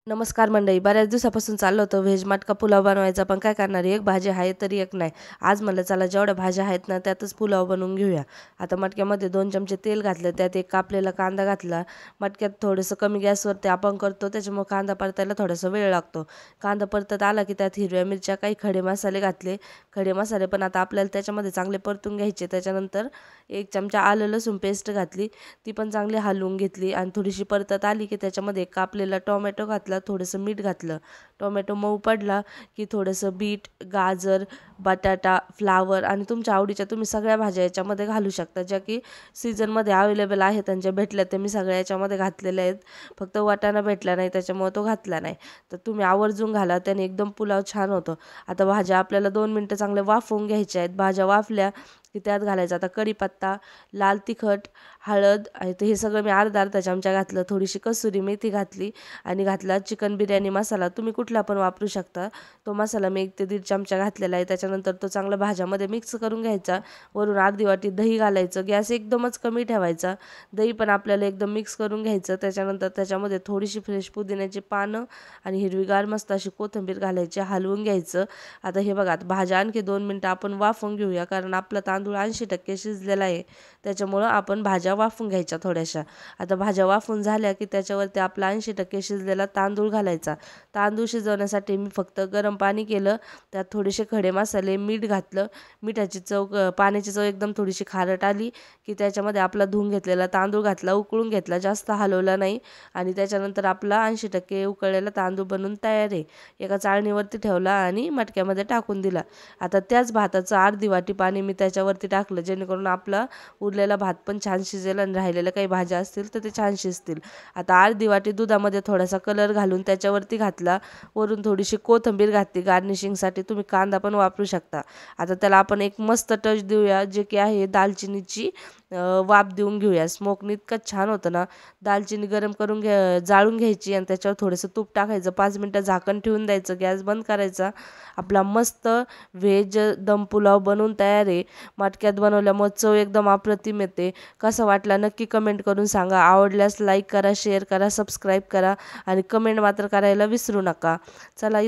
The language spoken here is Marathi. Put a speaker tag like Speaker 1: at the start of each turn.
Speaker 1: नमस्कार मंडळी. बऱ्याच दिवसापासून चाललं होतं व्हेज मटका पुलाव बनवायचा, पण काय करणार, एक भाजी आहे तरी एक नाही. आज म्हणलं चला जेवढ्या भाज्या आहेत ना त्यातच पुलाव बनवून घेऊया. आता मटक्यामध्ये 2 चमचे तेल घातलं, त्यात एक कापलेला कांदा घातला. मटक्यात थोडंसं कमी गॅसवरती आपण करतो, त्याच्यामुळे कांदा परतायला थोडासा वेळ लागतो. कांदा परतत आला की त्यात हिरव्या मिरच्या, काही खडे मसाले घातले. खडे मसाले पण आता आपल्याला त्याच्यामध्ये चांगले परतून घ्यायचे. त्याच्यानंतर 1 चमचा आलं लसूण पेस्ट घातली, ती पण चांगली हलवून घेतली आणि थोडीशी परतत आली की त्याच्यामध्ये कापलेला टोमॅटो घातला, थोडंसं मीठ घातलं. टोमॅटो मऊ पडला की थोडंसं बीट, गाजर, बटाटा, फ्लावर आणि तुमच्या आवडीच्या तुम्ही सगळ्या भाज्या याच्यामध्ये घालू शकता, ज्या की सीझनमध्ये अवेलेबल आहेत आणि ज्या भेटल्या त्या मी सगळ्या याच्यामध्ये घातलेल्या आहेत. फक्त वाटाणा भेटला नाही त्याच्यामुळे तो घातला नाही. तर तुम्ही आवर्जून घाला, त्याने एकदम पुलाव छान होतो. आता भाज्या आपल्याला 2 मिनटं चांगले वाफवून घ्यायच्या आहेत. भाज्या वाफल्या की त्यात घालायचं आता कढीपत्ता, लाल तिखट, हळद आणि ते हे सगळं मी अर्धा चमचा घातलं. थोडीशी कसुरी मेथी घातली आणि घातला चिकन बिर्याणी मसाला. तुम्ही कुठला पण वापरू शकता. तो मसाला मी 1 ते 1.5 चमचा घातलेला आहे. त्याच्यानंतर तो चांगला भाज्यामध्ये मिक्स करून घ्यायचा. वरून अर्धी वाटी दही घालायचं. गॅस एकदमच कमी ठेवायचा. दही पण आपल्याला एकदम मिक्स करून घ्यायचं. त्याच्यानंतर त्याच्यामध्ये थोडीशी फ्रेश पुदिन्याची पानं आणि हिरवीगार मस्त अशी कोथिंबीर घालायची, हलवून घ्यायचं. आता हे बघा, आता भाज्या आणखी 2 मिनटं आपण वाफवून घेऊया, कारण आपला तांदूळ 80% शिजलेला आहे. त्याच्यामुळं आपण भाज्या वाफवून घ्यायच्या थोड्याशा. आता भाज्या वाफवून झाल्या की त्याच्यावरती आपला 80% शिजलेला तांदूळ घालायचा. तांदूळ शिजवण्यासाठी मी फक्त गरम पाणी केलं, त्यात थोडेसे खडे मसाले, मीठ घातलं. मिठाची चव पाण्याची चव एकदम थोडीशी खारट आली की त्याच्यामध्ये आपला धुवून घेतलेला तांदूळ घातला, उकळून घेतला, जास्त हलवला नाही. आणि त्याच्यानंतर आपला 80% उकळलेला तांदूळ बनवून तयार आहे. एका चाळणीवरती ठेवला आणि मटक्यामध्ये टाकून दिला. आता त्याच भाताचं अर्धी वाटी पाणी मी त्याच्यावरती टाकलं, जेणेकरून आपला उरलेला भात पण छान शिजेल आणि राहिलेल्या काही भाज्या असतील तर ते छान शिजतील. आता अर्धी वाटी दुधामध्ये थोडासा कलर घालून त्याच्यावरती घातला. वरून थोडीशी कोथिंबीर घातली गार्निशिंगसाठी. तुम्ही कांदा पण वापरू शकता. आता त्याला आपण एक मस्त टच देऊया, जे की आहे दालचिनीची वाफ देऊन घेऊया. स्मोकनी इतकं छान होतं ना. दालचिनी गरम करून जाळून घ्यायची आणि त्याच्यावर थोडंसं तूप टाकायचं. 5 मिनटं झाकण ठेवून द्यायचं, गॅस बंद करायचा. आपला मस्त व्हेज दम पुलाव बनवून तयार आहे. मटक्यात बनवल्यामुळे चव एकदम अप्रतिम येते. कसा वाटला नक्की कमेंट करून सांगा. आवडल्यास लाईक करा, शेअर करा, सबस्क्राईब करा आणि कमेंट मात्र करायला विसरू नका. चला